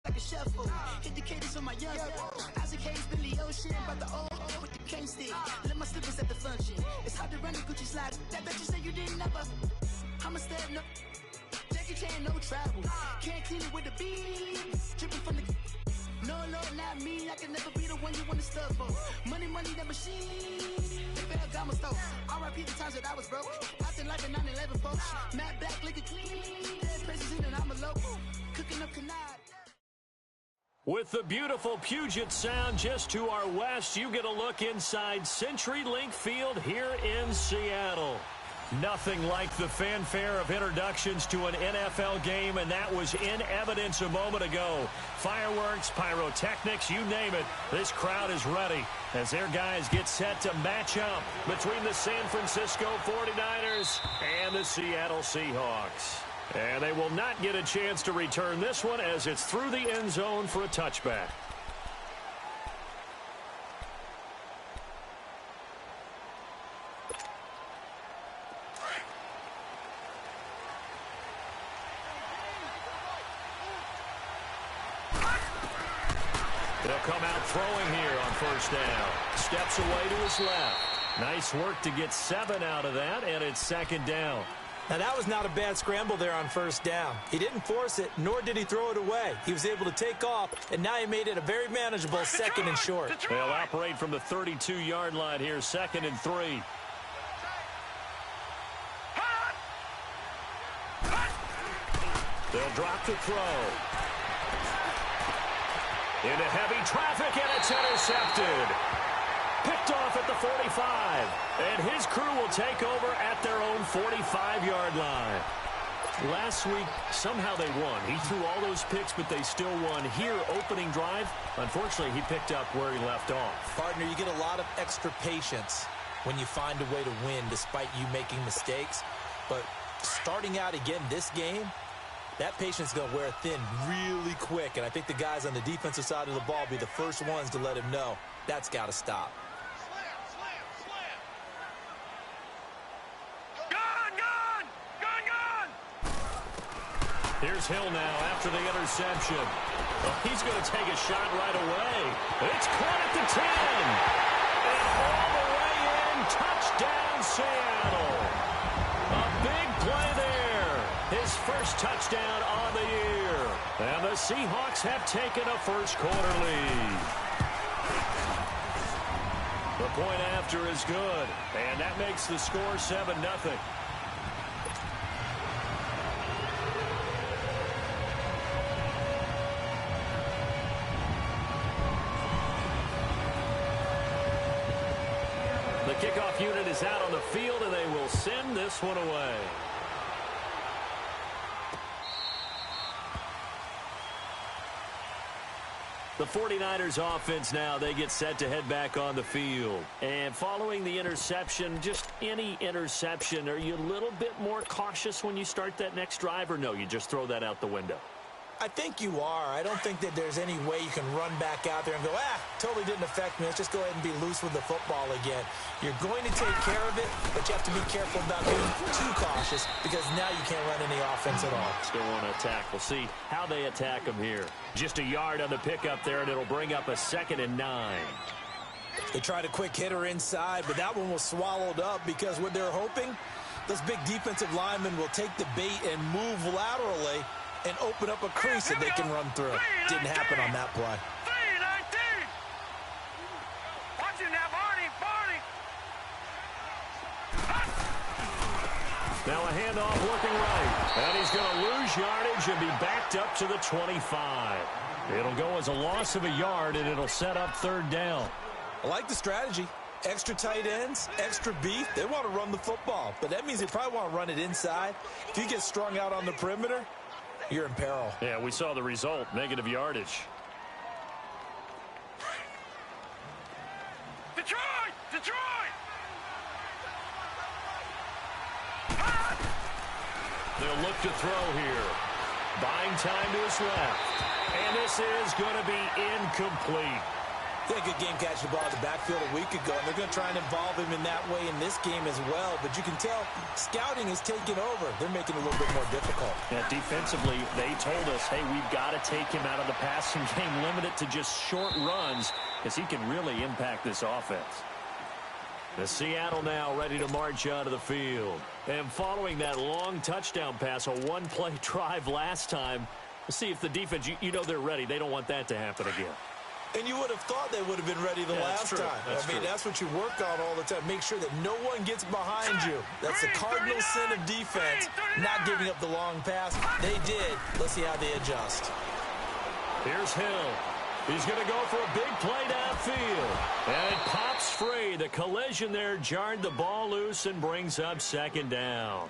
like a shuffle. Hit the cadence on my young. Isaac Hayes, Billy Ocean, about the old with the cane stick. Let my slippers at the function. It's hard to run the Gucci slide. That bet you say you didn't never. I'm a step no. Jackie Chan, no travel. Can't clean it with the beat. Dripping from the. No, not me. I can never be the one you want to stuff for. Money, that machine. They fell down my stove. R.I.P. the times that I was broke. Acting like a 9/11 folks. Matte black, liquor clean. Dead president and I'm a local. Cooking up canard. With the beautiful Puget Sound just to our west, you get a look inside CenturyLink Field here in Seattle. Nothing like the fanfare of introductions to an NFL game, and that was in evidence a moment ago. Fireworks, pyrotechnics, you name it. This crowd is ready as their guys get set to match up between the San Francisco 49ers and the Seattle Seahawks. And they will not get a chance to return this one as it's through the end zone for a touchback. They'll come out throwing here on first down. Steps away to his left. Nice work to get 7 out of that, and it's second down. Now, that was not a bad scramble there on first down. He didn't force it, nor did he throw it away. He was able to take off, and now he made it a very manageable second and short. They'll operate from the 32-yard line here, 2nd and 3. They'll drop to throw. Into heavy traffic, and it's intercepted. Picked off at the 45. And his crew will take over at their own 45-yard line. Last week, somehow they won. He threw all those picks, but they still won. Here, opening drive, unfortunately, he picked up where he left off. Partner, you get a lot of extra patience when you find a way to win despite you making mistakes. But starting out again this game, that patience is going to wear thin really quick. And I think the guys on the defensive side of the ball will be the first ones to let him know that's got to stop. Here's Hill now after the interception. Well, he's going to take a shot right away. It's caught at the 10. And all the way in, touchdown Seattle. A big play there. His first touchdown on the year. And the Seahawks have taken a first-quarter lead. The point after is good. And that makes the score 7-0. The kickoff unit is out on the field, and they will send this one away. The 49ers offense now, they get set to head back on the field. And following the interception, just any interception, are you a little bit more cautious when you start that next drive, or no, you just throw that out the window? I think you are. I don't think that there's any way you can run back out there and go, totally didn't affect me. Let's just go ahead and be loose with the football again. You're going to take care of it, but you have to be careful about being too cautious because now you can't run any offense at all. Still want to attack. We'll see how they attack them here. Just a yard on the pickup there, and it'll bring up a 2nd and 9. They tried a quick hitter inside, but that one was swallowed up because what they're hoping, those big defensive linemen will take the bait and move laterally and open up a crease that they can run through. Didn't happen on that play. Now a handoff looking right. And he's going to lose yardage and be backed up to the 25. It'll go as a loss of a yard, and it'll set up 3rd down. I like the strategy. Extra tight ends, extra beef. They want to run the football, but that means they probably want to run it inside. If you get strung out on the perimeter, you're in peril. Yeah, we saw the result, negative yardage. Detroit! They'll look to throw here. Buying time to his left. And this is going to be incomplete. They had a good game catching the ball in the backfield a week ago, and they're going to try and involve him in that way in this game as well. But you can tell scouting is taking over. They're making it a little bit more difficult. Yeah, defensively, they told us, hey, we've got to take him out of the passing game, limit it to just short runs, because he can really impact this offense. The Seattle now ready to march onto the field. And following that long touchdown pass, a one-play drive last time, let's see if the defense, you know they're ready. They don't want that to happen again. And you would have thought they would have been ready the last time. I mean, that's what you work on all the time. Make sure that no one gets behind you. That's the cardinal sin of defense, not giving up the long pass. They did. Let's see how they adjust. Here's Hill. He's going to go for a big play downfield. And it pops free. The collision there jarred the ball loose and brings up second down.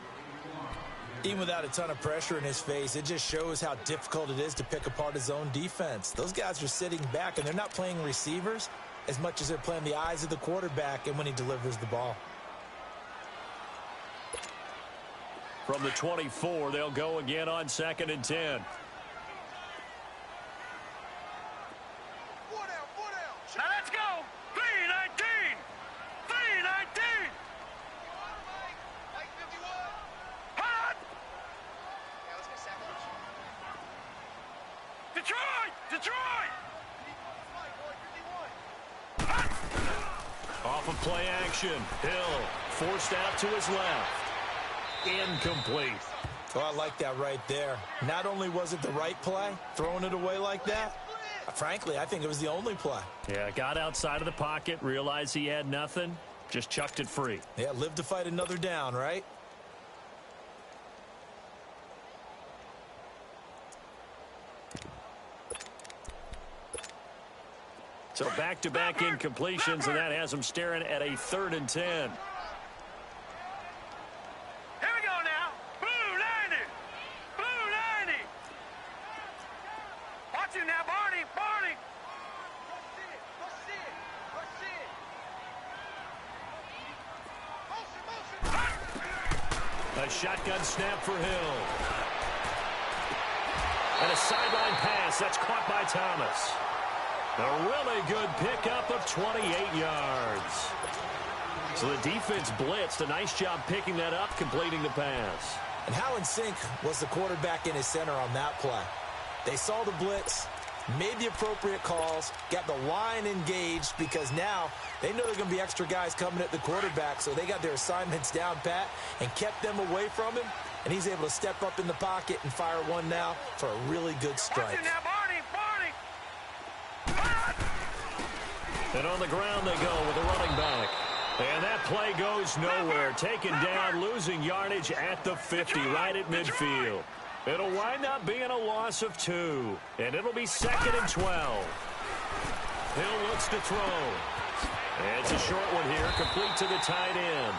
Even without a ton of pressure in his face, it just shows how difficult it is to pick apart his own defense. Those guys are sitting back, and they're not playing receivers as much as they're playing the eyes of the quarterback and when he delivers the ball. From the 24, they'll go again on 2nd and 10. Now let's go. 3-19. 3-19. Hot. Detroit. Off of play action. Hill forced out to his left. Incomplete. Oh, I like that right there. Not only was it the right play, throwing it away like that, frankly, I think it was the only play. Yeah, got outside of the pocket, realized he had nothing, just chucked it free. Yeah, live to fight another down, right? So back-to-back incompletions, and that has him staring at a 3rd and 10. Here we go now. Blue 90. Blue 90. Watch it now, Barney. A shotgun snap for Hill. And a sideline pass. That's caught by Thomas. A really good pickup of 28 yards. So the defense blitzed. A nice job picking that up, completing the pass. And how in sync was the quarterback in his center on that play? They saw the blitz, made the appropriate calls, got the line engaged because now they know there are going to be extra guys coming at the quarterback, so they got their assignments down pat and kept them away from him, and he's able to step up in the pocket and fire one now for a really good strike. Watch it now, Barney. And on the ground they go with a running back. And that play goes nowhere. Taken down, losing yardage at the 50, right at midfield. It'll wind up being a loss of 2. And it'll be 2nd and 12. Hill looks to throw. And it's a short one here, complete to the tight end.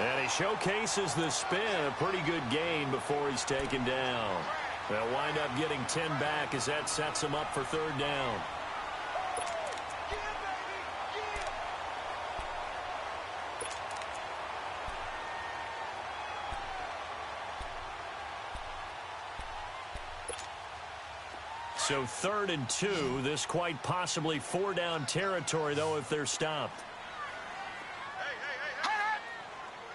And he showcases the spin. A pretty good gain before he's taken down. They'll wind up getting 10 back as that sets him up for 3rd down. So 3rd and 2. This quite possibly 4-down territory, though, if they're stopped.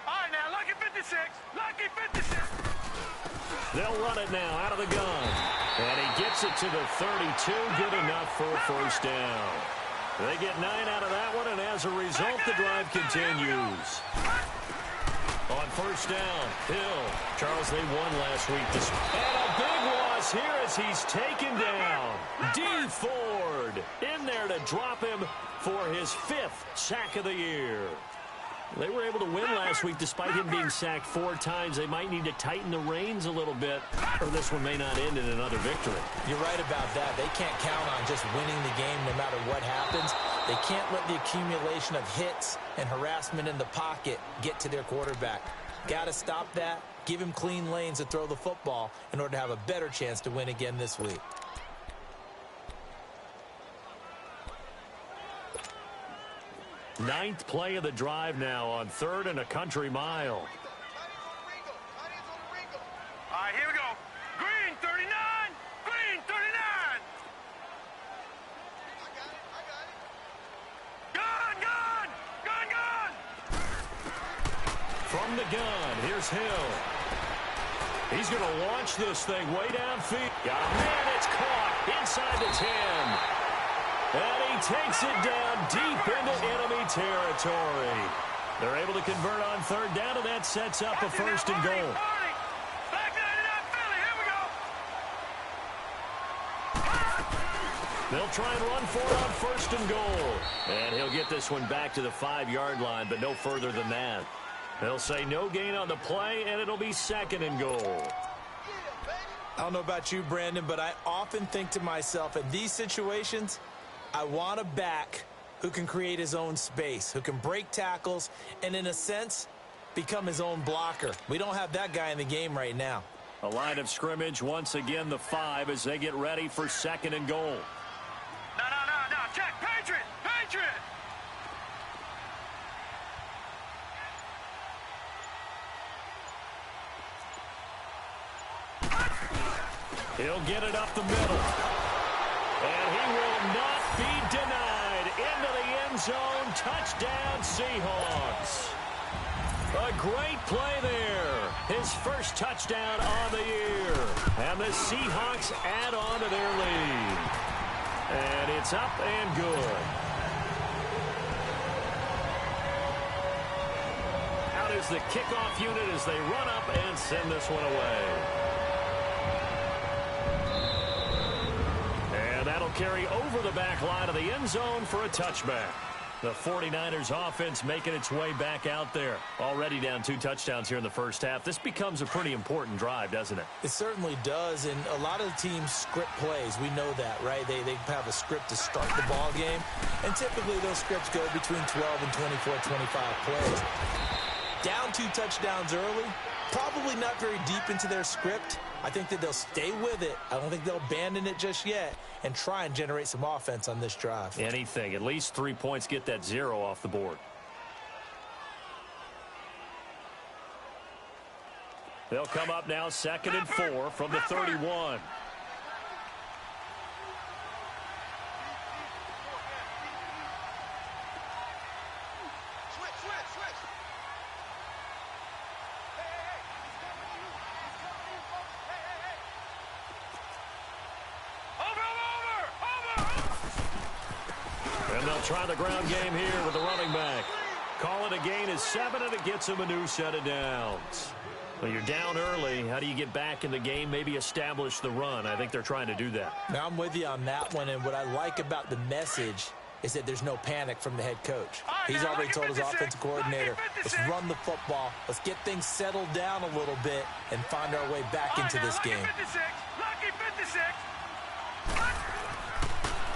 All right, now, lucky 56. Lucky 56. They'll run it now out of the gun. And he gets it to the 32. Good enough for a 1st down. They get 9 out of that one, and as a result, the drive continues. On 1st down, Hill. Charles, they won last week. And a big loss here as he's taken down. D. Ford in there to drop him for his 5th sack of the year. They were able to win last week despite him being sacked 4 times. They might need to tighten the reins a little bit, or this one may not end in another victory. You're right about that. They can't count on just winning the game no matter what happens. They can't let the accumulation of hits and harassment in the pocket get to their quarterback. Got to stop that. Give him clean lanes to throw the football in order to have a better chance to win again this week. Ninth play of the drive now on 3rd and a country mile. All right, here we go. Green 39. Green 39. from the gun. Here's Hill. He's going to launch this thing way downfield. Got a man. It's caught inside the 10. And he takes it down deep into enemy territory. They're able to convert on third down, and that sets up a first and goal. They'll try and run for it on first and goal. And he'll get this one back to the 5-yard line, but no further than that. They'll say no gain on the play, and it'll be second and goal. I don't know about you, Brandon, but I often think to myself, in these situations, I want a back who can create his own space, who can break tackles, and in a sense, become his own blocker. We don't have that guy in the game right now. A line of scrimmage, once again, the 5 as they get ready for second and goal. No. Check. Patriot. He'll get it up the middle. And he will not be denied. Into the end zone. Touchdown, Seahawks. A great play there. His first touchdown on the year. And the Seahawks add on to their lead. And it's up and good. Out is the kickoff unit as they run up and send this one away. And that'll carry over the back line of the end zone for a touchback. The 49ers offense making its way back out there. Already down 2 touchdowns here in the first half. This becomes a pretty important drive, doesn't it? It certainly does, and a lot of the teams script plays. We know that, right? They have a script to start the ball game, and typically those scripts go between 12 and 24, 25 plays. Down 2 touchdowns early, probably not very deep into their script. I think that they'll stay with it. I don't think they'll abandon it just yet and try and generate some offense on this drive. Anything. At least 3 points, get that 0 off the board. They'll come up now second and 4 from the 31. Try the ground game here with the running back. Call it a gain is 7, and it gets him a new set of downs. Well, you're down early. How do you get back in the game, maybe establish the run? I think they're trying to do that. Now, I'm with you on that one, and what I like about the message is that there's no panic from the head coach. He's already told his offensive coordinator, let's run the football, let's get things settled down a little bit and find our way back into this game. Lucky 56.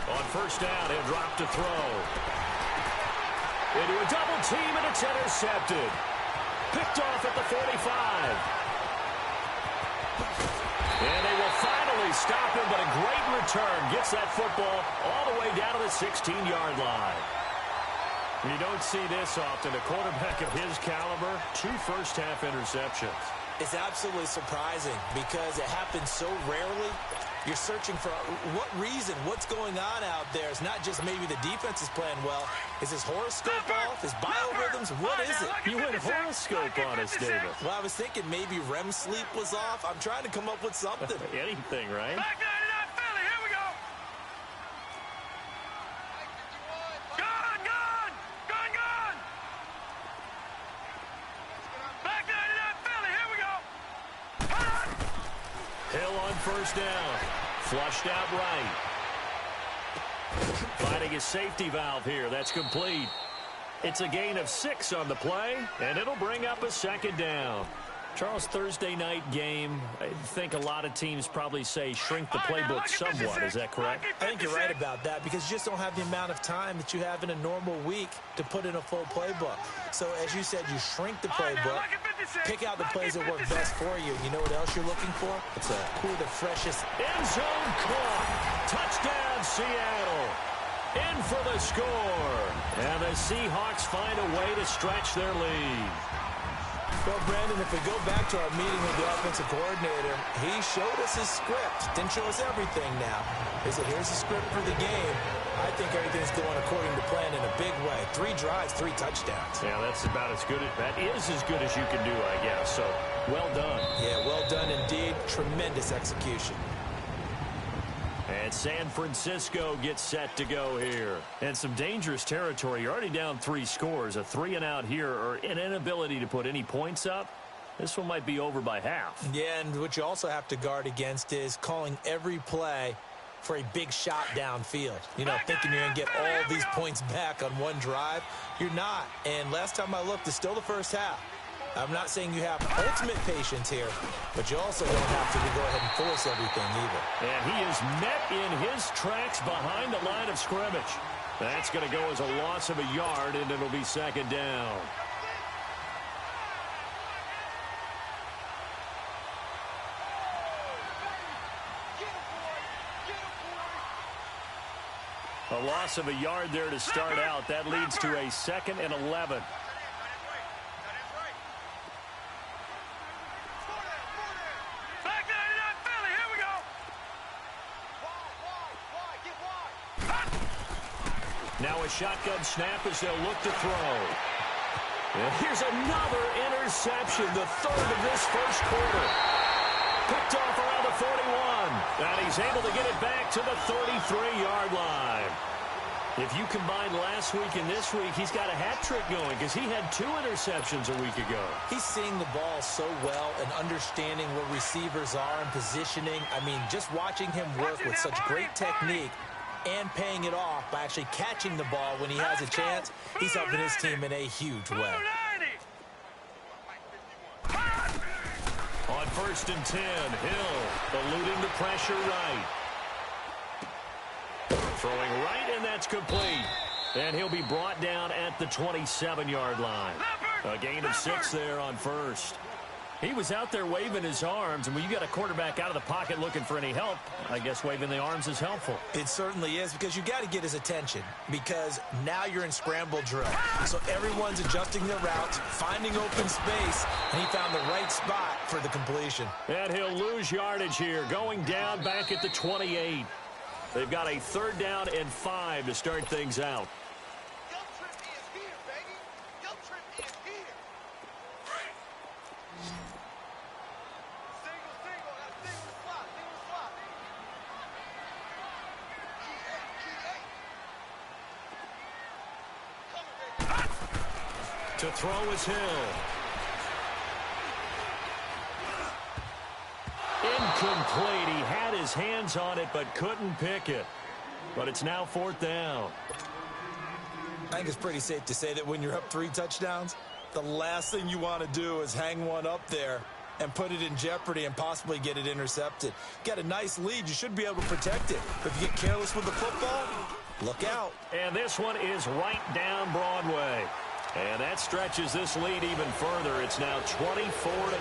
On first down, he'll drop to throw. Into a double team, and it's intercepted. Picked off at the 45. And they will finally stop him, but a great return. Gets that football all the way down to the 16-yard line. You don't see this often. A quarterback of his caliber, 2 first-half interceptions. It's absolutely surprising because it happens so rarely. You're searching for what reason, what's going on out there. It's not just maybe the defense is playing well. Is his horoscope off? His biorhythms? What is it? You went horoscope on us, David. Well, I was thinking maybe REM sleep was off. I'm trying to come up with something. Anything, right? Back 99 Philly, here we go. Gone. Back 99 Philly, here we go. Hill on first down. Flushed out right. Finding his safety valve here. That's complete. It's a gain of 6 on the play, and it'll bring up a second down. Charles, Thursday night game, I think a lot of teams probably say shrink the playbook somewhat. Is that correct? I think you're right about that because you just don't have the amount of time that you have in a normal week to put in a full playbook. So, as you said, you shrink the playbook, pick out the plays that work best for you. You know what else you're looking for? It's who are the freshest. End zone caught. Touchdown, Seattle. In for the score. And the Seahawks find a way to stretch their lead. Well, Brandon, if we go back to our meeting with the offensive coordinator, he showed us his script. Didn't show us everything now. He said, here's the script for the game. I think everything's going according to plan in a big way. 3 drives, 3 touchdowns. Yeah, that's about as good. That is as good as you can do, I guess. So, well done. Yeah, well done indeed. Tremendous execution. And San Francisco gets set to go here. And some dangerous territory. You're already down 3 scores. A 3-and-out here, or an inability to put any points up. This one might be over by half. Yeah, and what you also have to guard against is calling every play for a big shot downfield. You know, thinking you're going to get all these points back on one drive. You're not. And last time I looked, it's still the first half. I'm not saying you have ultimate patience here, but you also don't have to go ahead and force everything either. And he is met in his tracks behind the line of scrimmage. That's going to go as a loss of a yard, and it'll be 2nd down. A loss of a yard there to start out. That leads to a 2nd and 11. Now a shotgun snap as they'll look to throw. And here's another interception, the 3rd of this first quarter. Picked off around the 41. And he's able to get it back to the 33-yard line. If you combine last week and this week, he's got a hat trick going because he had 2 interceptions a week ago. He's seeing the ball so well and understanding where receivers are and positioning. I mean, just watching him work with such great technique and paying it off by actually catching the ball when he has a chance, he's helping his team in a huge way. On 1st and 10, Hill eluding the pressure right. Throwing right, and that's complete. And he'll be brought down at the 27-yard line. A gain of 6 there on 1st. He was out there waving his arms, and when you got a quarterback out of the pocket looking for any help, I guess waving the arms is helpful. It certainly is, because you got to get his attention, because now you're in scramble drill. So everyone's adjusting their routes, finding open space, and he found the right spot for the completion. And he'll lose yardage here, going down back at the 28. They've got a 3rd down and 5 to start things out. To throw is Hill. Incomplete. He had his hands on it but couldn't pick it. But it's now 4th down. I think it's pretty safe to say that when you're up 3 touchdowns, the last thing you want to do is hang one up there and put it in jeopardy and possibly get it intercepted. Got a nice lead. You should be able to protect it. But if you get careless with the football, look out. And this one is right down Broadway. And that stretches this lead even further. It's now 24-0.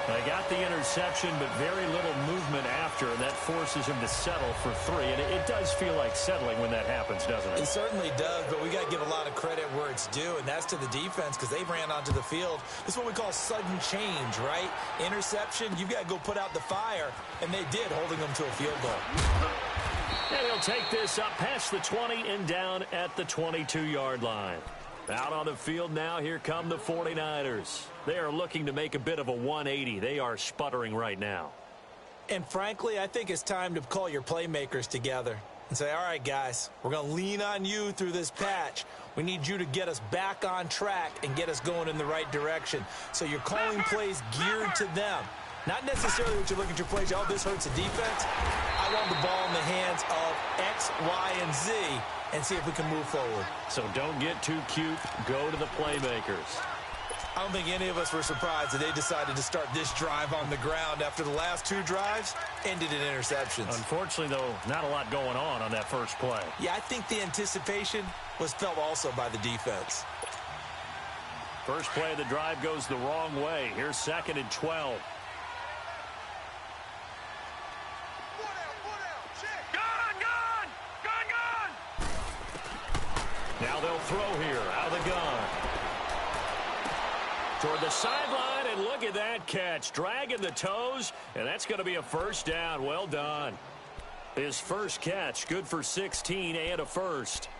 They got the interception, but very little movement after, and that forces him to settle for 3. And it does feel like settling when that happens, doesn't it? It certainly does, but we got to give a lot of credit where it's due, and that's to the defense, because they ran onto the field. This is what we call sudden change, right? Interception, you've got to go put out the fire, and they did, holding them to a field goal. And he'll take this up past the 20 and down at the 22-yard line. Out on the field now, here come the 49ers. They are looking to make a bit of a 180. They are sputtering right now. And frankly, I think it's time to call your playmakers together and say, all right, guys, we're going to lean on you through this patch. We need you to get us back on track and get us going in the right direction. So you're calling plays geared to them. Not necessarily what you look at your plays, oh, this hurts the defense. I want the ball in the hands of X, Y, and Z and see if we can move forward. So don't get too cute. Go to the playmakers. I don't think any of us were surprised that they decided to start this drive on the ground after the last 2 drives ended in interceptions. Unfortunately, though, not a lot going on that first play. Yeah, I think the anticipation was felt also by the defense. First play of the drive goes the wrong way. Here's 2nd and 12. Now they'll throw here out of the gun. Toward the sideline, and look at that catch. Dragging the toes, and that's going to be a 1st down. Well done. His first catch, good for 16 and a first.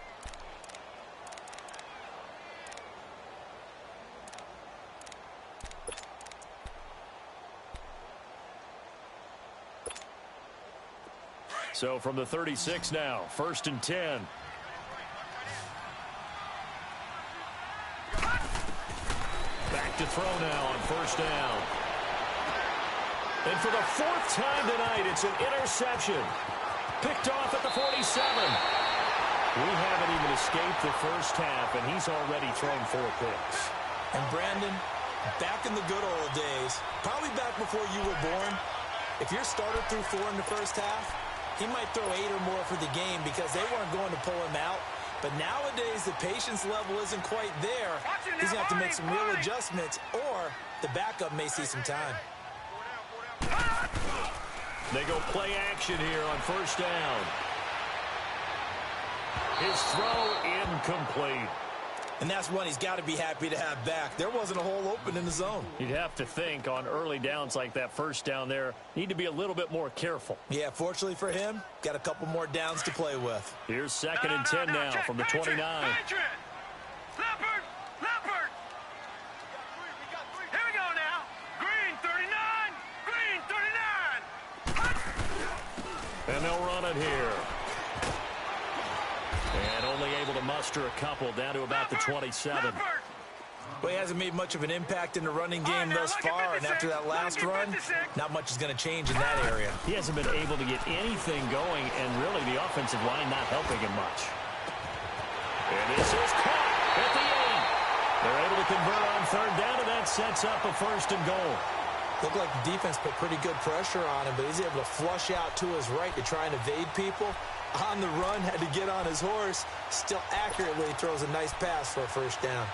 So from the 36 now, 1st and 10. Back to throw now on 1st down. And for the 4th time tonight, it's an interception. Picked off at the 47. We haven't even escaped the first half, and he's already thrown 4 picks. And Brandon, back in the good old days, probably back before you were born, if your starter threw 4 in the first half, he might throw 8 or more for the game because they weren't going to pull him out. But nowadays, the patience level isn't quite there. He's going to have to make some real adjustments, or the backup may see some time. They go play action here on 1st down. His throw incomplete. And that's one he's got to be happy to have back. There wasn't a hole open in the zone. You'd have to think on early downs like that 1st down there, need to be a little bit more careful. Yeah, fortunately for him, got a couple more downs to play with. Here's 2nd and 10 now from the 29. Leopard! Here we go now. Green 39. Green 39. And they'll run it here. And only able to muster a couple down to about the 27. Well, he hasn't made much of an impact in the running game thus far, and after that last run, not much is going to change in that area. He hasn't been able to get anything going, and really the offensive line not helping him much. And this is caught at the 8. They're able to convert on 3rd down, and that sets up a 1st and goal. Looked like the defense put pretty good pressure on him, but he's able to flush out to his right to try and evade people. On the run, had to get on his horse. Still accurately throws a nice pass for a 1st down.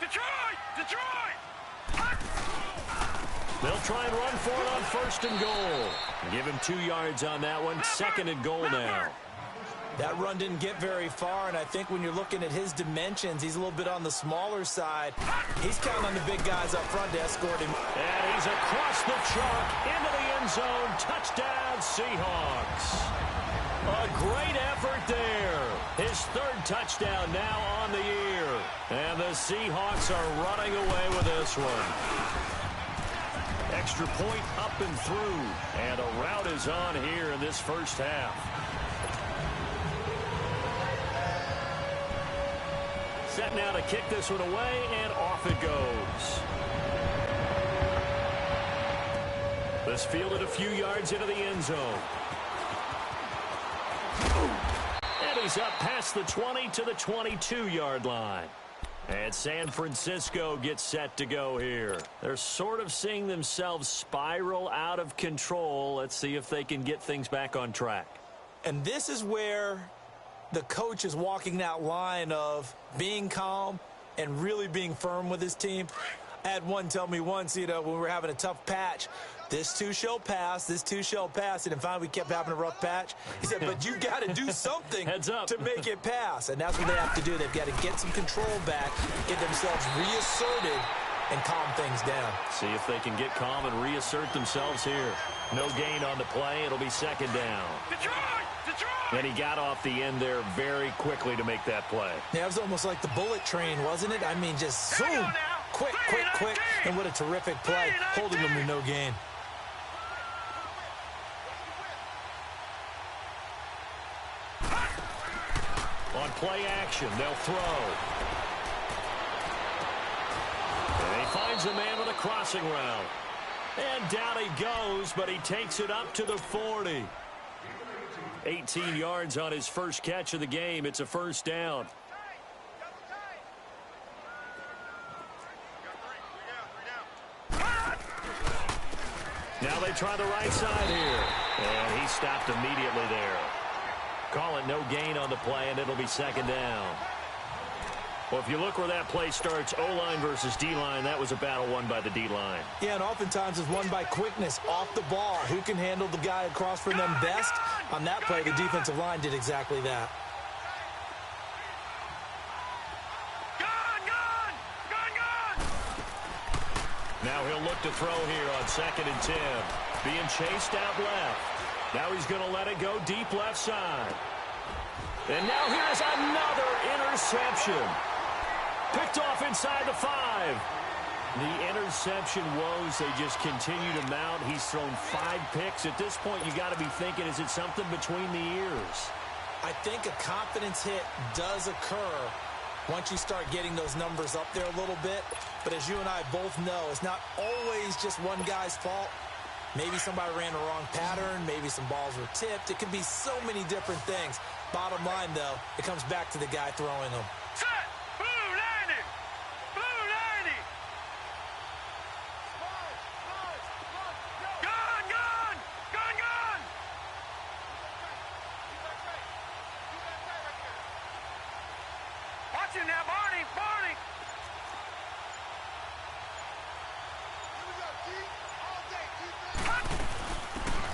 Detroit! They'll try and run for it on 1st and goal. Give him 2 yards on that one. 2nd and goal now. That run didn't get very far, and I think when you're looking at his dimensions, he's a little bit on the smaller side. He's counting on the big guys up front to escort him. And he's across the chalk into the end zone. Touchdown, Seahawks. A great effort there. His 3rd touchdown now on the year. And the Seahawks are running away with this one. Extra point up and through. And a rout is on here in this 1st half. Set now to kick this one away, and off it goes. This fielded a few yards into the end zone. And he's up past the 20 to the 22-yard line. And San Francisco gets set to go here. They're sort of seeing themselves spiral out of control. Let's see if they can get things back on track. And this is where the coach is walking that line of being calm and really being firm with his team. I had one tell me once, when we were having a tough patch, this too shall pass, this too shall pass. And finally we kept having a rough patch. He said, but you got to do something to make it pass. And that's what they have to do. They've got to get some control back, get themselves reasserted, and calm things down. See if they can get calm and reassert themselves here. No gain on the play. It'll be 2nd down. Detroit! And he got off the end there very quickly to make that play. Yeah, it was almost like the bullet train, wasn't it? I mean, just zoom, quick, quick, quick. And what a terrific play, holding them to no gain. On play action, they'll throw. And he finds a man with a crossing route. And down he goes, but he takes it up to the 40. 18 yards on his first catch of the game. It's a 1st down. Now they try the right side here. And he stopped immediately there. Call it no gain on the play, and it'll be 2nd down. Well, if you look where that play starts, O-line versus D-line, that was a battle won by the D-line. Yeah, and oftentimes it's won by quickness off the ball. Who can handle the guy across from them best? On that play, the defensive line did exactly that. Now he'll look to throw here on 2nd and 10. Being chased out left. Now he's going to let it go deep left side. And now here's another interception. Picked off inside the 5. The interception woes, they just continue to mount. He's thrown 5 picks. At this point, you got to be thinking, is it something between the ears? I think a confidence hit does occur once you start getting those numbers up there a little bit. But as you and I both know, it's not always just one guy's fault. Maybe somebody ran the wrong pattern. Maybe some balls were tipped. It could be so many different things. Bottom line, though, it comes back to the guy throwing them. Set! Blue 90! Blue 90! Gone! Gone! Gone! Gone! Watch him now, Barney! Barney!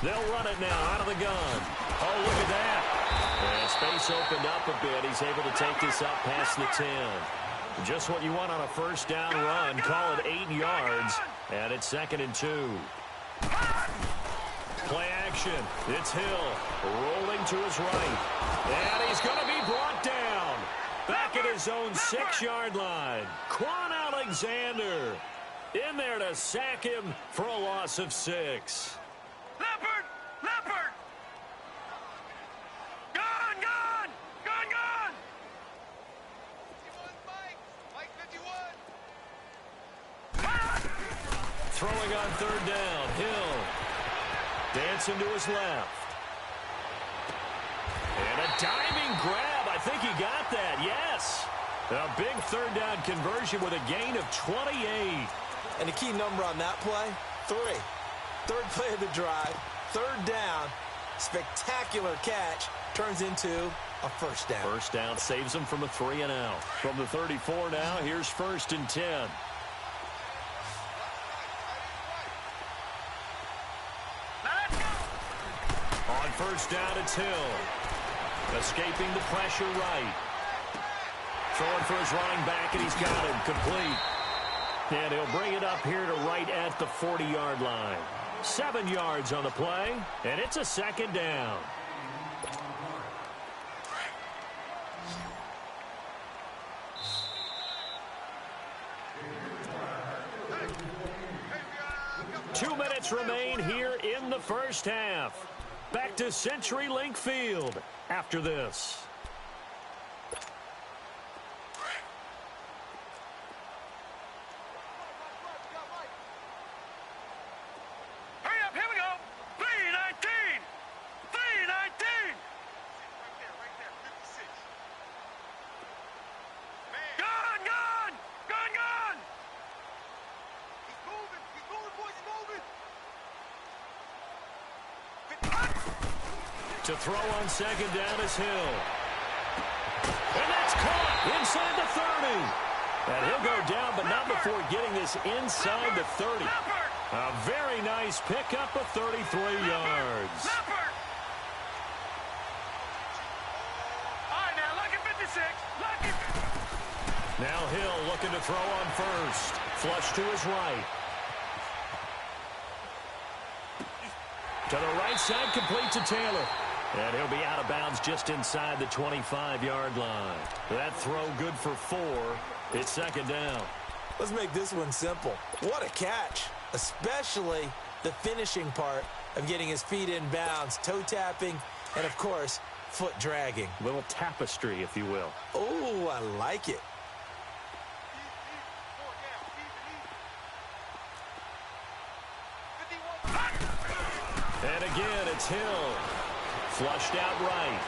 They'll run it now out of the gun. Oh, look at that. And space opened up a bit. He's able to take this up past the 10. Just what you want on a first down run. Call it 8 yards. And it's 2nd and 2. Play action. It's Hill rolling to his right. And he's going to be brought down. Back at his own 6-yard line. Quan Alexander in there to sack him for a loss of 6. Leopard! Leopard! Gone! Gone! Gone! Gone! 51, Mike 51. Throwing on 3rd down. Hill dancing to his left. And a diving grab. I think he got that. Yes. A big 3rd down conversion with a gain of 28. And the key number on that play, 3. 3rd play of the drive, 3rd down, spectacular catch, turns into a first down. First down saves him from a 3 and out. From the 34 now, here's 1st and 10. On 1st down, it's Hill. Escaping the pressure right. Throwing for his running back, and he's got him complete. And he'll bring it up here to right at the 40-yard line. 7 yards on the play, and it's a 2nd down. Two minutes remain here in the first half. Back to CenturyLink Field after this. Hurry up, here we go. 319. 319. Right there, 56. Gone, gone, gone, gone. He's moving, boys, he's moving. To throw on 2nd down is Hill. And that's caught inside the 30. And he'll go down, but not before getting this inside the 30. A very nice pickup of 33 yards. All right, now, lucky 56. Lucky. Now Hill looking to throw on 1st. Flush to his right. To the right side, complete to Taylor. And he'll be out of bounds just inside the 25-yard line. That throw good for 4. It's 2nd down. Let's make this one simple. What a catch, especially the finishing part of getting his feet in bounds, toe tapping, and, of course, foot dragging. Little tapestry, if you will. Oh, I like it. And again, it's Hill. Flushed out right.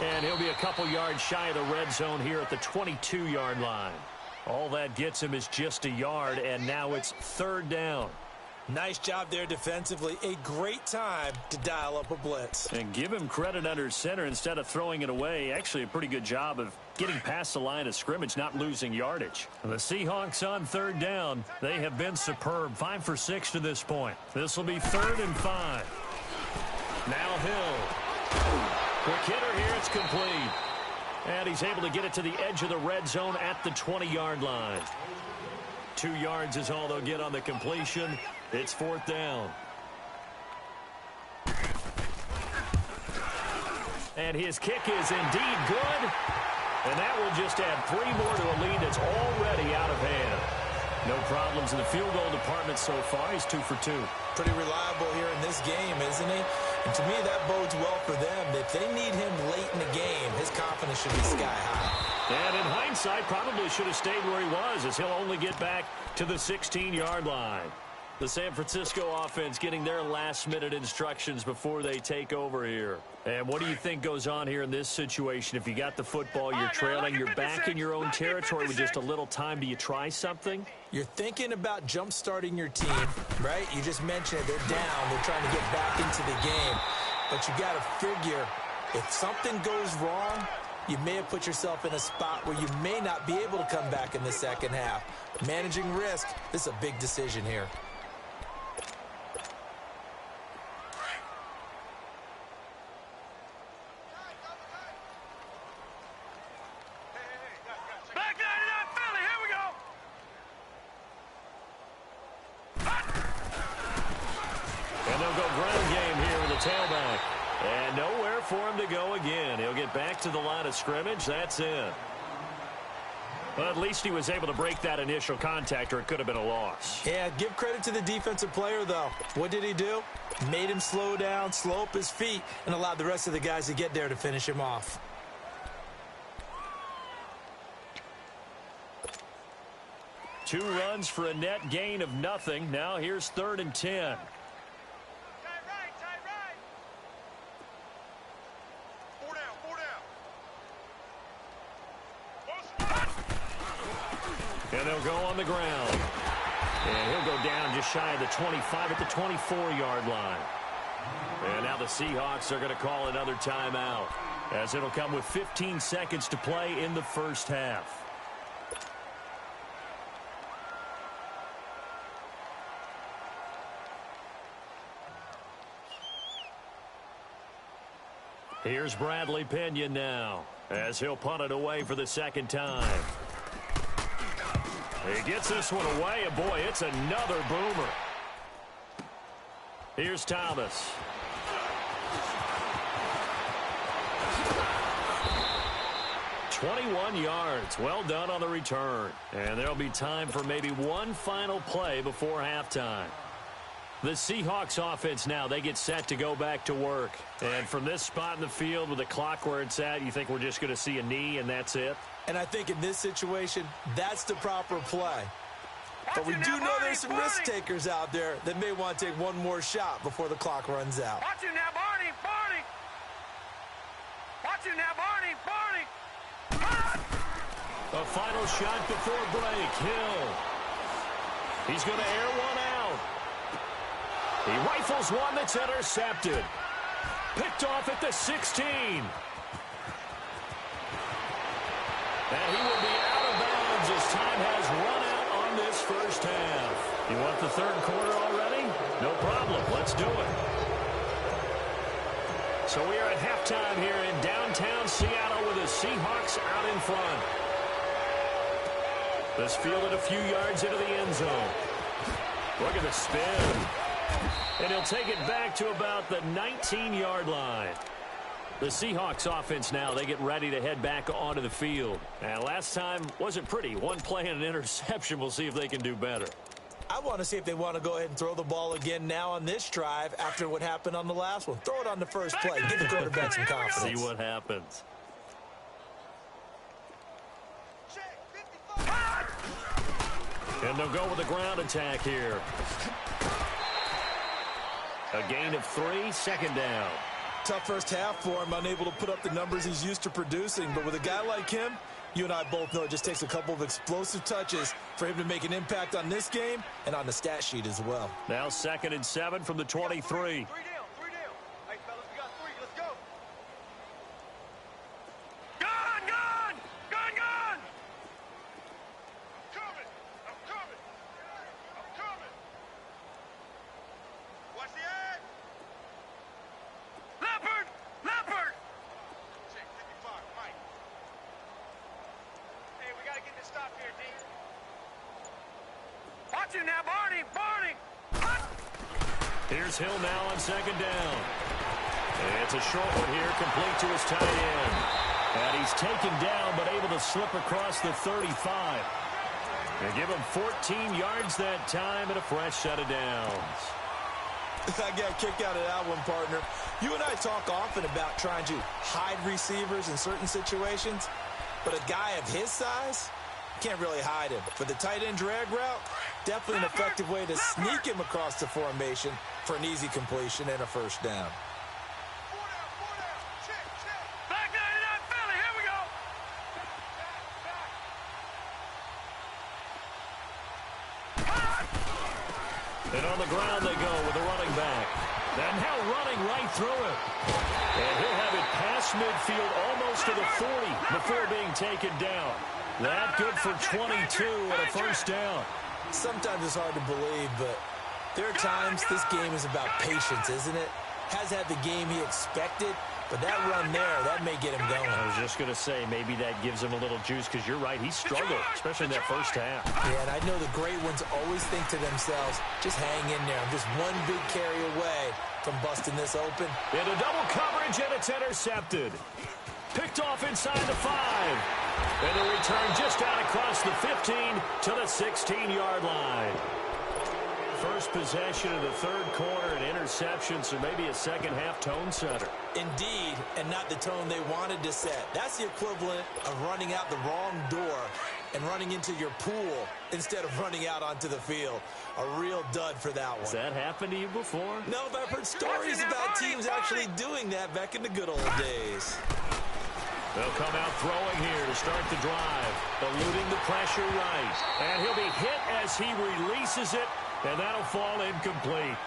And he'll be a couple yards shy of the red zone here at the 22-yard line. All that gets him is just a yard, and now it's 3rd down. Nice job there defensively. A great time to dial up a blitz. And give him credit under center instead of throwing it away. Actually, a pretty good job of getting past the line of scrimmage, not losing yardage. The Seahawks on 3rd down. They have been superb. 5 for 6 to this point. This will be 3rd and 5. Now Hill. Quick hitter here. It's complete. And he's able to get it to the edge of the red zone at the 20-yard line. 2 yards is all they'll get on the completion. It's 4th down. And his kick is indeed good. And that will just add 3 more to a lead that's already out of hand. No problems in the field goal department so far. He's 2 for 2. Pretty reliable here in this game, isn't he? And to me, that bodes well for them. If they need him late in the game, his confidence should be sky high. And in hindsight, probably should have stayed where he was, as he'll only get back to the 16-yard line. The San Francisco offense getting their last-minute instructions before they take over here. And what do you think goes on here in this situation? If you got the football, you're trailing, you're back in your own territory with just a little time. Do you try something? You're thinking about jump-starting your team, right? You just mentioned it. They're down. They're trying to get back into the game. But you got to figure, if something goes wrong, you may have put yourself in a spot where you may not be able to come back in the second half. Managing risk, this is a big decision here. Tailback. And nowhere for him to go again. He'll get back to the line of scrimmage. That's it. Well, at least he was able to break that initial contact, or it could have been a loss. Yeah, give credit to the defensive player, though. What did he do? Made him slow down, slow up his feet, and allowed the rest of the guys to get there to finish him off. Two runs for a net gain of nothing. Now here's 3rd and 10. And they'll go on the ground. And he'll go down just shy of the 25 at the 24-yard line. And now the Seahawks are going to call another timeout, as it'll come with 15 seconds to play in the first half. Here's Bradley Pinion now, as he'll punt it away for the second time. He gets this one away, and boy, it's another boomer. Here's Thomas. "21 yards. Well done on the return. And there'll be time for maybe one final play before halftime. The Seahawks offense now, they get set to go back to work. And from this spot in the field with the clock where it's at, you think we're just going to see a knee and that's it? And I think in this situation, that's the proper play. But we do know there's some risk takers out there that may want to take one more shot before the clock runs out. Watch it now, Barney, Barney. Watch it now, Barney, Barney. A final shot before break. Hill. He's going to air one out. He rifles one that's intercepted. Picked off at the 16. And he will be out of bounds as time has run out on this first half. You want the third quarter already? No problem. Let's do it. So we are at halftime here in downtown Seattle with the Seahawks out in front. This fielded a few yards into the end zone. Look at the spin. And he'll take it back to about the 19-yard line. The Seahawks offense now, they get ready to head back onto the field. And last time wasn't pretty. One play and an interception. We'll see if they can do better. I want to see if they want to go ahead and throw the ball again now on this drive after what happened on the last one. Throw it on the first play. Give the quarterback some confidence. See what happens. And they'll go with a ground attack here. A gain of 3, 2nd down. Tough first half for him, unable to put up the numbers he's used to producing. But with a guy like him, you and I both know it just takes a couple of explosive touches for him to make an impact on this game and on the stat sheet as well. Now 2nd and 7 from the 23. Three down. Hey, fellas, we got 3. Let's go. Gun, gun! Gun, gun! I'm coming. Watch the egg. Leopard! Check, 55, Mike. Hey, we got to get this stop here, D. you now, Barney. Barney. Here's Hill now on second down. It's a short one here, complete to his tight end. And he's taken down, but able to slip across the 35. They give him 14 yards that time and a fresh set of downs. I got a kick out of that one, partner. You and I talk often about trying to hide receivers in certain situations, but a guy of his size can't really hide him. For the tight end drag route, definitely an effective way to sneak him across the formation for an easy completion and a first down. Back 99 Philly, here we go. And on the ground they go with a running back. And now running right through it. And he'll have it past midfield almost to the 40 before being taken down. That good for 22 and a first down. Sometimes it's hard to believe, but there are times this game is about patience, isn't it? Has had the game he expected, but that run there, that may get him going. I was just going to say, maybe that gives him a little juice, because you're right, he struggled, especially in that first half. Yeah, and I know the great ones always think to themselves, just hang in there. I'm just one big carry away from busting this open. Into double coverage, and it's intercepted. Picked off inside the 5. And the return just out across the 15 to the 16-yard line. First possession of the third quarter, an interception, so maybe a second-half tone setter. Indeed, and not the tone they wanted to set. That's the equivalent of running out the wrong door and running into your pool instead of running out onto the field. A real dud for that one. Has that happened to you before? No, but I've heard stories about teams actually doing that back in the good old days. They'll come out throwing here to start the drive, eluding the pressure right. And he'll be hit as he releases it, and that'll fall incomplete.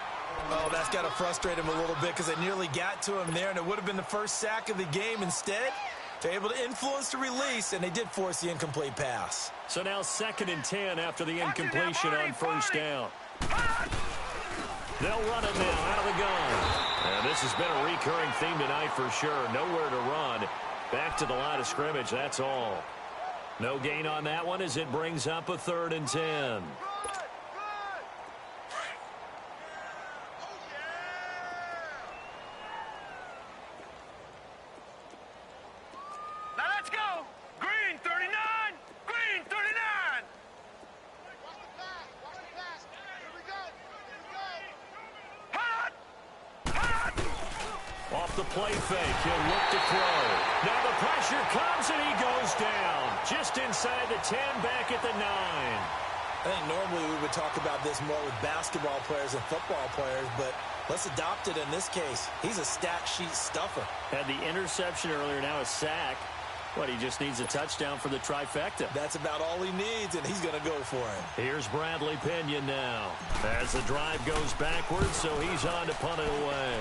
Oh, that's got to frustrate him a little bit because they nearly got to him there, and it would have been the first sack of the game. Instead, they're able to influence the release, and they did force the incomplete pass. So now 2nd and 10 after the incompletion on first down. They'll run it now out of the gun. And this has been a recurring theme tonight for sure. Nowhere to run. Back to the line of scrimmage, that's all. No gain on that one as it brings up a 3rd and 10. Now let's go. Green 39. Green 39. Hot. Hot. Off the play fake, he'll look to throw. Now the pressure comes and he goes down. Just inside the 10, back at the 9. I think normally we would talk about this more with basketball players and football players, but let's adopt it in this case. He's a stat sheet stuffer. Had the interception earlier, now a sack. What, he just needs a touchdown for the trifecta. That's about all he needs, and he's going to go for it. Here's Bradley Pinion now. As the drive goes backwards, so he's on to punt it away.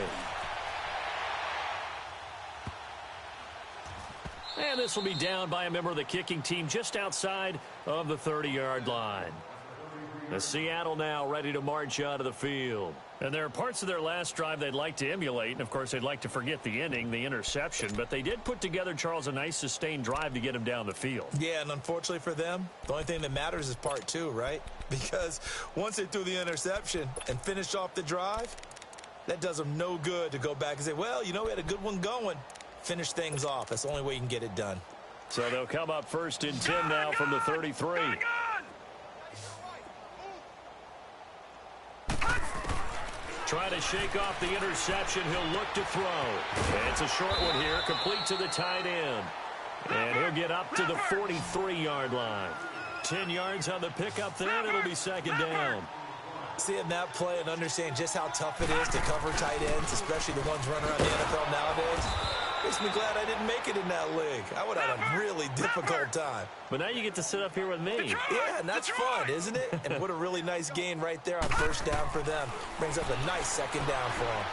And this will be down by a member of the kicking team just outside of the 30-yard line. The Seattle now ready to march out of the field. And there are parts of their last drive they'd like to emulate, and of course they'd like to forget the ending, the interception, but they did put together, Charles, a nice sustained drive to get him down the field. Yeah, and unfortunately for them, the only thing that matters is part 2, right? Because once they threw the interception and finished off the drive, that does them no good to go back and say, well, you know, we had a good one going. Finish things off. That's the only way you can get it done. So they'll come up 1st and 10 now from the 33. Trying to shake off the interception. He'll look to throw. And it's a short one here, complete to the tight end. And he'll get up to the 43-yard line. 10 yards on the pickup there, and it'll be 2nd down. Seeing that play and understanding just how tough it is to cover tight ends, especially the ones running around the NFL nowadays, makes me glad I didn't make it in that league. I would have had a really difficult time. But now you get to sit up here with me. Yeah, and that's fun, isn't it? And what a really nice gain right there on first down for them. Brings up a nice 2nd down for them.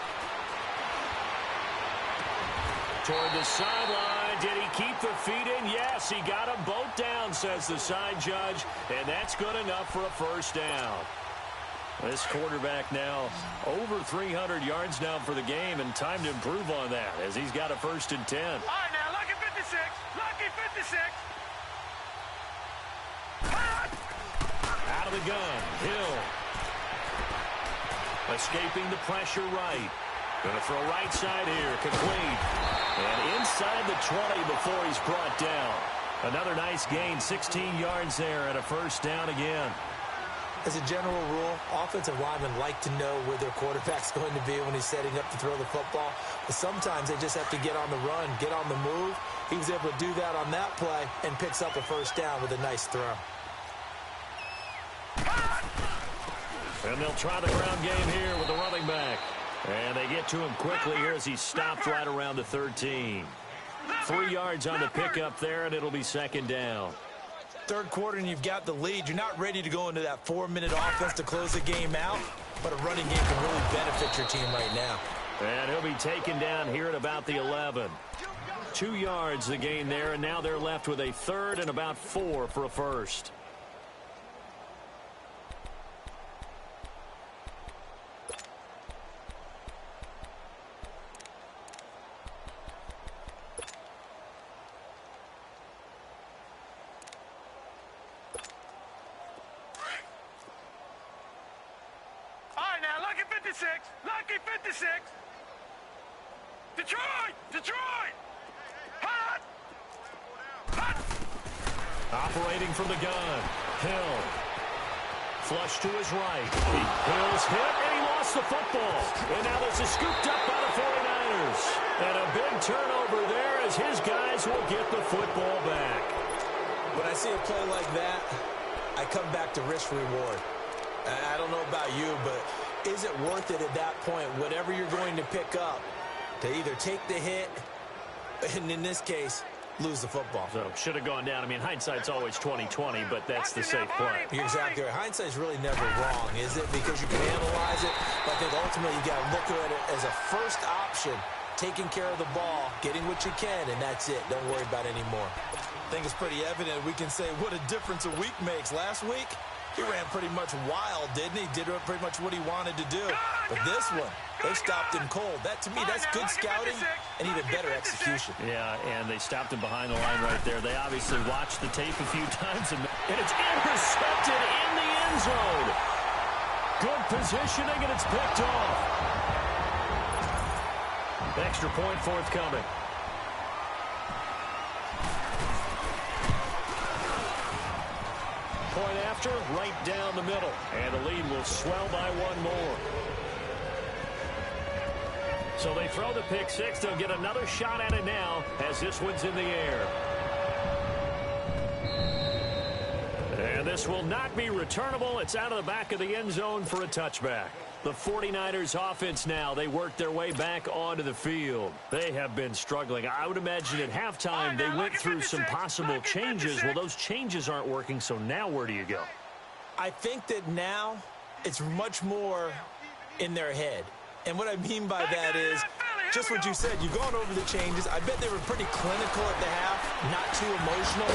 Toward the sideline. Did he keep the feet in? Yes, he got them both down, says the side judge. And that's good enough for a first down. This quarterback now over 300 yards now for the game, and time to improve on that as he's got a 1st and 10. All right, now, lucky 56. Lucky 56. Out of the gun. Hill Escaping the pressure right. Going to throw right side here. Complete. And inside the 20 before he's brought down. Another nice gain. 16 yards there and a first down again. As a general rule, offensive linemen like to know where their quarterback's going to be when he's setting up to throw the football. But sometimes they just have to get on the run, get on the move. He was able to do that on that play and picks up a first down with a nice throw. And they'll try the ground game here with the running back. And they get to him quickly here as he's stopped right around the 13. 3 yards on the pickup there, and it'll be second down. Third quarter and you've got the lead. You're not ready to go into that 4-minute offense to close the game out, but a running game can really benefit your team right now. And he'll be taken down here at about the 11. 2 yards the gain there, and now they're left with a third and about 4 for a first. Lucky 56. Detroit! Detroit! Hot! Hot! Operating from the gun. Hill. Flush to his right. Hill's hit, and he lost the football. And now this is scooped up by the 49ers. And a big turnover there as his guys will get the football back. When I see a play like that, I come back to risk-reward. I don't know about you, but is it worth it at that point, whatever you're going to pick up, to either take the hit and, in this case, lose the football? So, should have gone down. I mean, hindsight's always 20/20, but that's the safe play. You're exactly right. Hindsight's really never wrong, is it? Because you can analyze it, but I think ultimately you got to look at it as a first option, taking care of the ball, getting what you can, and that's it. Don't worry about it anymore. I think it's pretty evident we can say what a difference a week makes. Last week, he ran pretty much wild, didn't he? Did pretty much what he wanted to do. But this one, they stopped him cold. That, to me, that's good scouting and even better execution. Yeah, and they stopped him behind the line right there. They obviously watched the tape a few times, and it's intercepted in the end zone. Good positioning, and it's picked off. Extra point forthcoming. Point after, right down the middle. And the lead will swell by one more. So they throw the pick six. They'll get another shot at it now as this one's in the air. And this will not be returnable. It's out of the back of the end zone for a touchback. The 49ers offense now, they work their way back onto the field. They have been struggling. I would imagine at halftime they went through some possible changes. Well, those changes aren't working, so now where do you go? I think that now it's much more in their head. And what I mean by that is just what you said. You've gone over the changes. I bet they were pretty clinical at the half, not too emotional.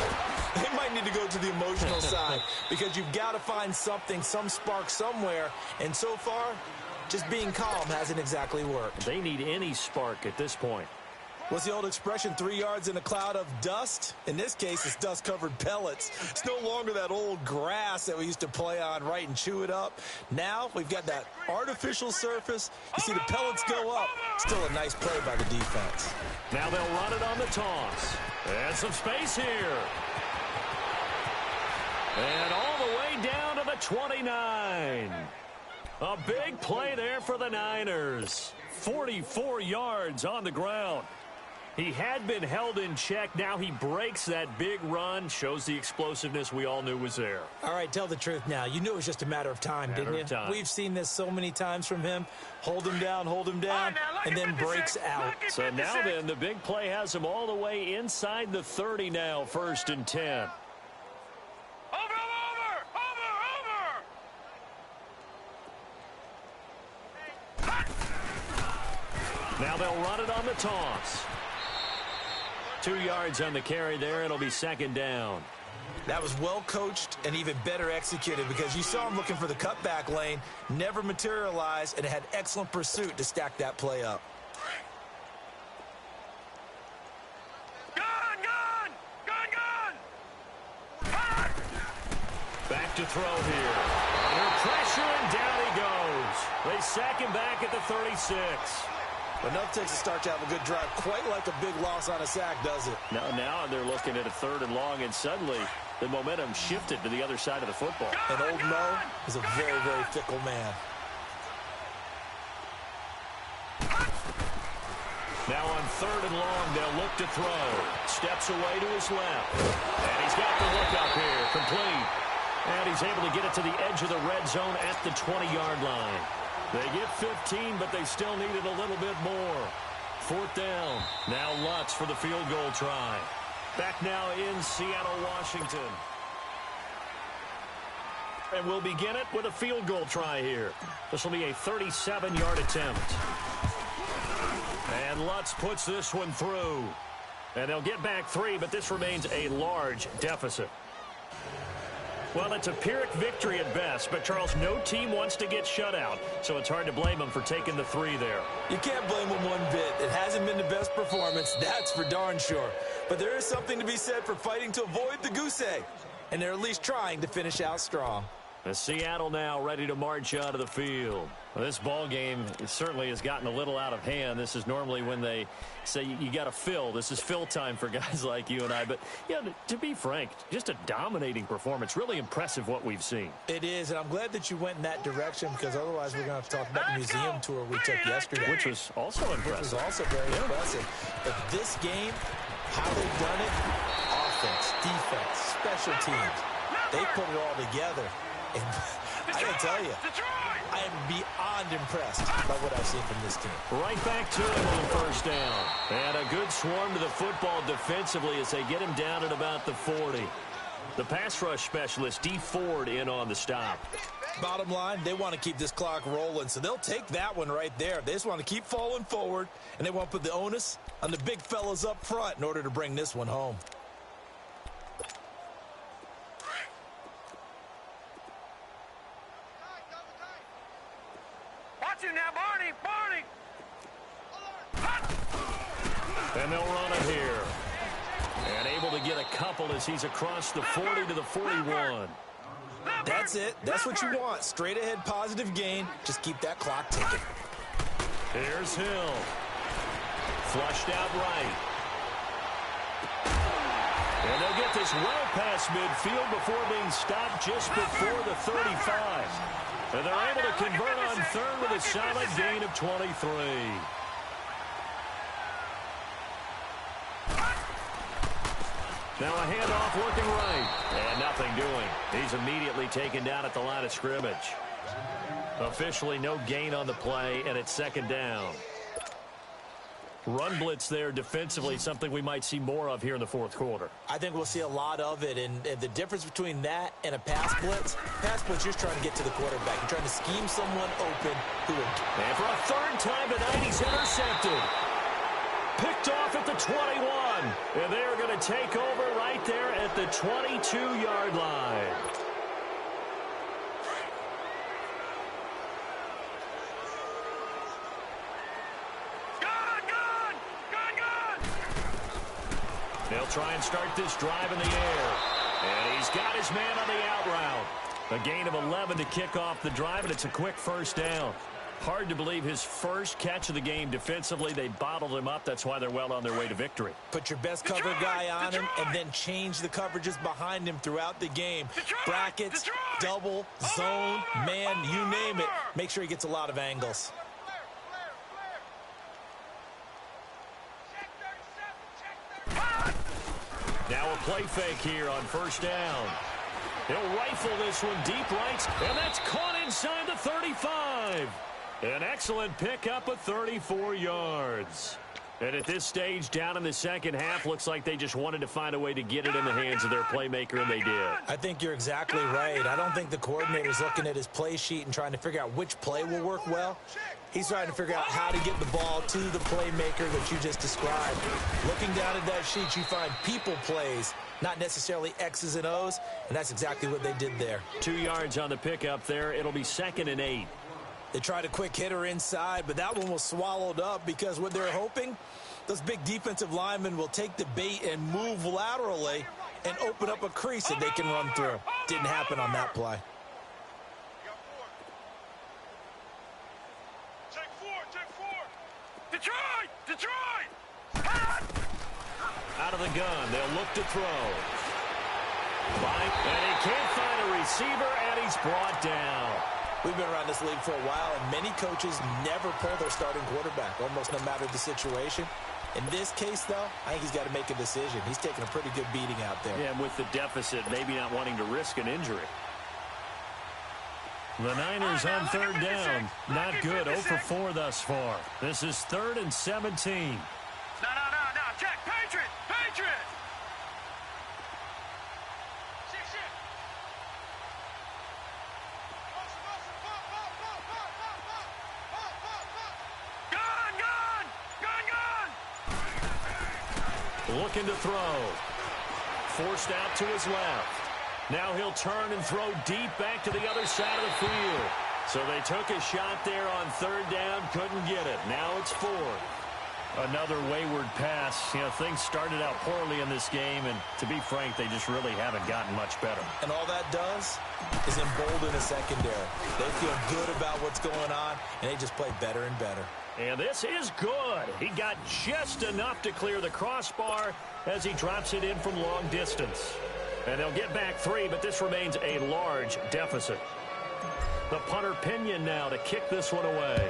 They might need to go to the emotional side because you've got to find something, some spark somewhere. And so far, just being calm hasn't exactly worked. They need any spark at this point. What's the old expression, 3 yards in a cloud of dust? In this case, it's dust-covered pellets. It's no longer that old grass that we used to play on, right, and chew it up. Now we've got that artificial surface. You see the pellets go up. Still a nice play by the defense. Now they'll run it on the toss. And some space here. And all the way down to the 29. A big play there for the Niners. 44 yards on the ground. He had been held in check. Now he breaks that big run. Shows the explosiveness we all knew was there. All right, tell the truth now. You knew it was just a matter of time, didn't you? We've seen this so many times from him. Hold him down, and then breaks out. So now then, the big play has him all the way inside the 30 now, 1st and 10. Now they'll run it on the toss. 2 yards on the carry there. It'll be 2nd down. That was well coached and even better executed because you saw him looking for the cutback lane, never materialized, and had excellent pursuit to stack that play up. Back to throw here. Under pressure, and down he goes. They second back at the 36. Enough takes to start to have a good drive. Quite like a big loss on a sack, does it? Now they're looking at a 3rd and long, and suddenly the momentum shifted to the other side of the football. And old Mo is a very, very fickle man. Now on 3rd and long, they'll look to throw. Steps away to his left. And he's got the look up here. Complete. And he's able to get it to the edge of the red zone at the 20-yard line. They get 15, but they still needed a little bit more. 4th down. Now Lutz for the field goal try. Back now in Seattle, Washington. And we'll begin it with a field goal try here. This will be a 37-yard attempt. And Lutz puts this one through. And they'll get back 3, but this remains a large deficit. Well, it's a Pyrrhic victory at best, but, Charles, no team wants to get shut out, so it's hard to blame them for taking the 3 there. You can't blame them one bit. It hasn't been the best performance, that's for darn sure. But there is something to be said for fighting to avoid the goose egg, and they're at least trying to finish out strong. Seattle now ready to march out of the field. Well, this ball game certainly has gotten a little out of hand. This is normally when they say you got to fill. This is fill time for guys like you and I. But, yeah, to be frank, just a dominating performance. Really impressive what we've seen. It is, and I'm glad that you went in that direction because otherwise we're going to talk about the museum tour we took yesterday. Which was also impressive. Which was also very impressive. But this game, how they've done it, offense, defense, special teams, they put it all together. And I gotta tell you, I am beyond impressed by what I've seen from this team. Right back to him on 1st down. And a good swarm to the football defensively as they get him down at about the 40. The pass rush specialist, D. Ford, in on the stop. Bottom line, they want to keep this clock rolling, so they'll take that one right there. They just want to keep falling forward, and they want to put the onus on the big fellas up front in order to bring this one home. Now, Barney! And they'll run it here. And able to get a couple as he's across the 40 to the 41. That's it. That's what you want. Straight ahead positive gain. Just keep that clock ticking. Here's Hill. Flushed out right. And they'll get this well past midfield before being stopped just before the 35. And they're able to convert on 3rd with a solid gain of 23. Now a handoff looking right. And nothing doing. He's immediately taken down at the line of scrimmage. Officially no gain on the play, and it's 2nd down. Run blitz there defensively, something we might see more of here in the 4th quarter. I think we'll see a lot of it, and the difference between that and a pass blitz, you're just trying to get to the quarterback. You're trying to scheme someone open who will... And for a 3rd time tonight, he's intercepted. Picked off at the 21. And they are going to take over right there at the 22-yard line. They'll try and start this drive in the air. And he's got his man on the out route. A gain of 11 to kick off the drive, and it's a quick 1st down. Hard to believe his first catch of the game defensively. They bottled him up. That's why they're well on their way to victory. Put your best cover guy on him and then change the coverages behind him throughout the game. Brackets, double, zone, man, you name it. Make sure he gets a lot of angles. Now a play fake here on 1st down. He'll rifle this one deep right, and that's caught inside the 35. An excellent pickup of 34 yards. And at this stage, down in the 2nd half, looks like they just wanted to find a way to get it in the hands of their playmaker, and they did. I think you're exactly right. I don't think the coordinator's looking at his play sheet and trying to figure out which play will work well. He's trying to figure out how to get the ball to the playmaker that you just described. Looking down at that sheet, you find people plays, not necessarily X's and O's, and that's exactly what they did there. 2 yards on the pickup there. It'll be 2nd and 8. They tried a quick hitter inside, but that one was swallowed up because what they're hoping, those big defensive linemen will take the bait and move laterally and open up a crease that they can run through. Didn't happen on that play. Detroit! Detroit! Out of the gun, they'll look to throw. And he can't find a receiver, and he's brought down. We've been around this league for a while, and many coaches never pull their starting quarterback, almost no matter the situation. In this case, though, I think he's got to make a decision. He's taking a pretty good beating out there. Yeah, and with the deficit, maybe not wanting to risk an injury. The Niners on third down. Not good. 0 for 4 thus far. This is 3rd and 17. No. Check. Patriot! Patriot! Gun! Looking to throw. Forced out to his left. Now he'll turn and throw deep back to the other side of the field. So they took a shot there on third down, couldn't get it. Now it's 4. Another wayward pass. You know, things started out poorly in this game, and to be frank, they just really haven't gotten much better. And all that does is embolden a secondary. They feel good about what's going on, and they just play better and better. And this is good. He got just enough to clear the crossbar as he drops it in from long distance. And they'll get back 3, but this remains a large deficit. The punter Pinion now to kick this one away.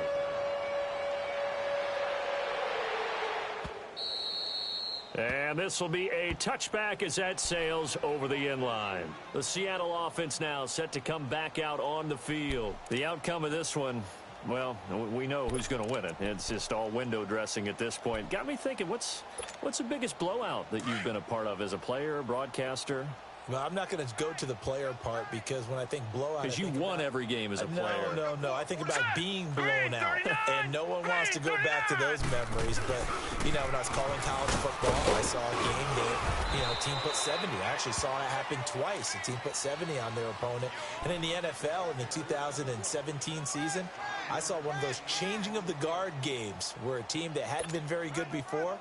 And this will be a touchback as that sails over the end line. The Seattle offense now set to come back out on the field. The outcome of this one, well, we know who's going to win it. It's just all window dressing at this point. Got me thinking, what's the biggest blowout that you've been a part of as a player, broadcaster? Well, I'm not going to go to the player part because when I think blowout... Because you won every game as a player. No. I think about being blown out. And no one wants to go back to those memories. But, you know, when I was calling college football, I saw a game that, you know, a team put 70. I actually saw it happen twice. A team put 70 on their opponent. And in the NFL, in the 2017 season, I saw one of those changing of the guard games where a team that hadn't been very good before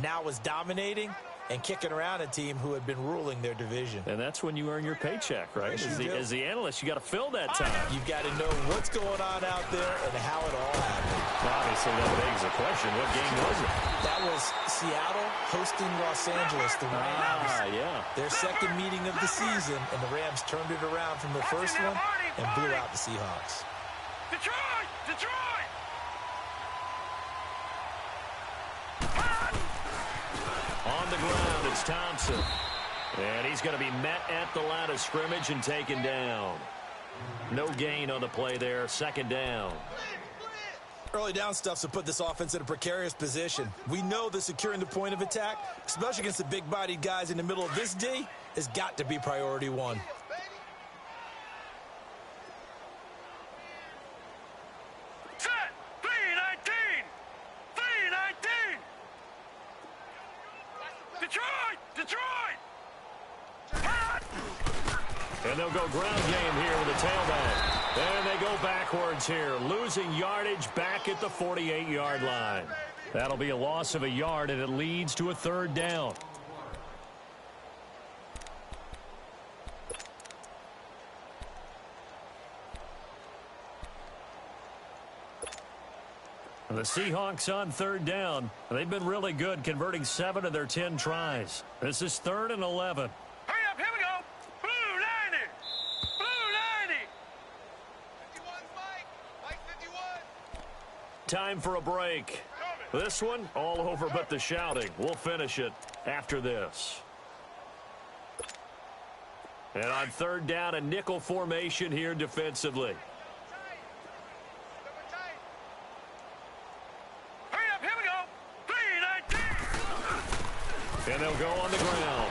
now was dominating and kicking around a team who had been ruling their division. And that's when you earn your paycheck, right? As the analyst, you got to fill that time. You've got to know what's going on out there and how it all happened. Obviously, that begs the question, what game was it? That was Seattle hosting Los Angeles, the Rams. Yeah. Their second meeting of the season, and the Rams turned it around from the first one and blew out the Seahawks. Detroit! Detroit! On the ground, it's Thompson. And he's going to be met at the line of scrimmage and taken down. No gain on the play there. 2nd down. Early down stuff's to put this offense in a precarious position. We know that securing the point of attack, especially against the big-bodied guys in the middle of this D, has got to be priority 1. Set! 319! 319! Detroit! Detroit! And they'll go ground game here with a tailback. And they go backwards here, losing yardage back at the 48-yard line. That'll be a loss of a yard, and it leads to a 3rd down. The Seahawks on 3rd down. They've been really good, converting 7 of their 10 tries. This is 3rd and 11. Hurry up, here we go! Blue 90! Blue 90! 51's Mike! Mike 51! Time for a break. This one, all over but the shouting. We'll finish it after this. And on 3rd down, a nickel formation here defensively. And they'll go on the ground.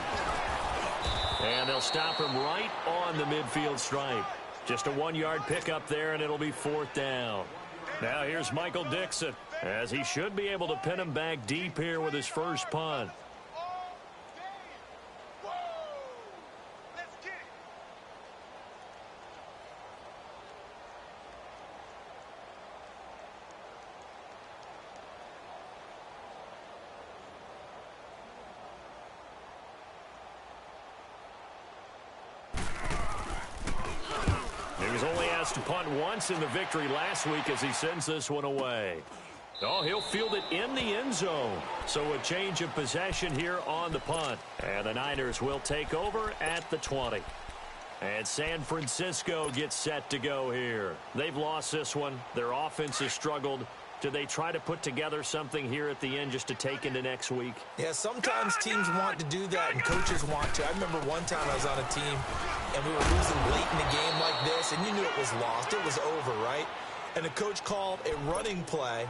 And they'll stop him right on the midfield stripe. Just a 1-yard pickup there, and it'll be 4th down. Now here's Michael Dixon, as he should be able to pin him back deep here with his first punt. chance to punt once in the victory last week as he sends this one away. Oh, he'll field it in the end zone. So a change of possession here on the punt. And the Niners will take over at the 20. And San Francisco gets set to go here. They've lost this one. Their offense has struggled. Do they try to put together something here at the end just to take into next week? Yeah, sometimes teams want to do that and coaches want to. I remember one time I was on a team and we were losing late in the game like this, and you knew it was lost. It was over, right? And the coach called a running play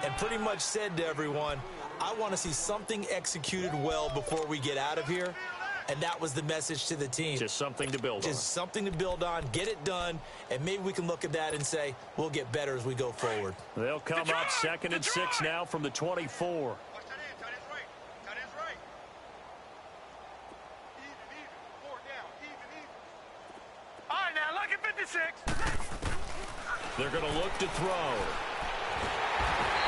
and pretty much said to everyone, I want to see something executed well before we get out of here. And that was the message to the team. Just something to build on. Just something to build on, get it done, and maybe we can look at that and say, we'll get better as we go forward. They'll come up 2nd and 6 now from the 24. All right, now look at 56. They're going to look to throw.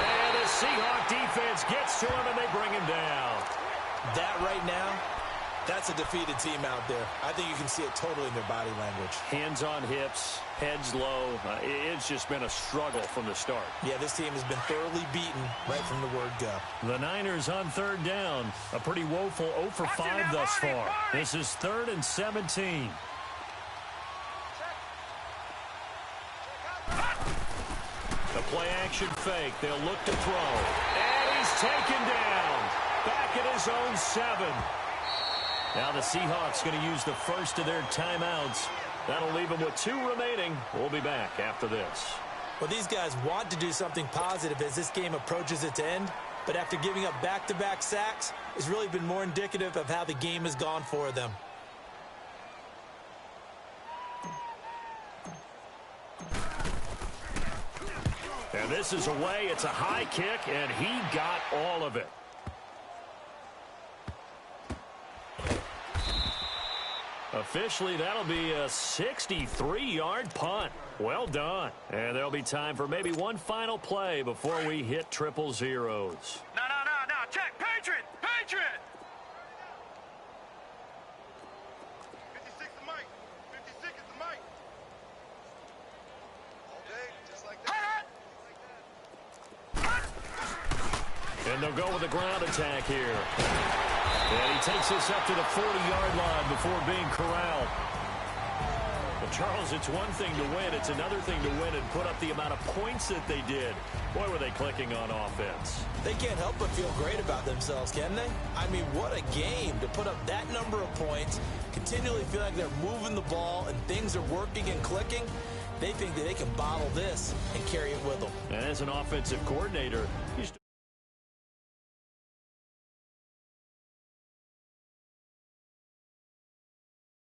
And the Seahawk defense gets to him, and they bring him down. That right now, that's a defeated team out there. I think you can see it totally in their body language. Hands on hips, heads low. It's just been a struggle from the start. Yeah, this team has been thoroughly beaten right from the word go. The Niners on 3rd down. A pretty woeful 0 for 5 thus far. This is 3rd and 17. The play-action fake. They'll look to throw. And he's taken down. Back at his own 7. Now the Seahawks going to use the first of their timeouts. That'll leave them with 2 remaining. We'll be back after this. Well, these guys want to do something positive as this game approaches its end. But after giving up back-to-back sacks, it's really been more indicative of how the game has gone for them. And this is away. It's a high kick, and he got all of it. Officially, that'll be a 63-yard punt. Well done. And there'll be time for maybe one final play before we hit 000. No. Check. Patriot. 56 the mic. 56 is the mic. All day, just like that. And they'll go with a ground attack here. And he takes this up to the 40-yard line before being corralled. Well, Charles, it's one thing to win. It's another thing to win and put up the amount of points that they did. Boy, were they clicking on offense. They can't help but feel great about themselves, can they? I mean, what a game to put up that number of points, continually feel like they're moving the ball and things are working and clicking. They think that they can bottle this and carry it with them. And as an offensive coordinator,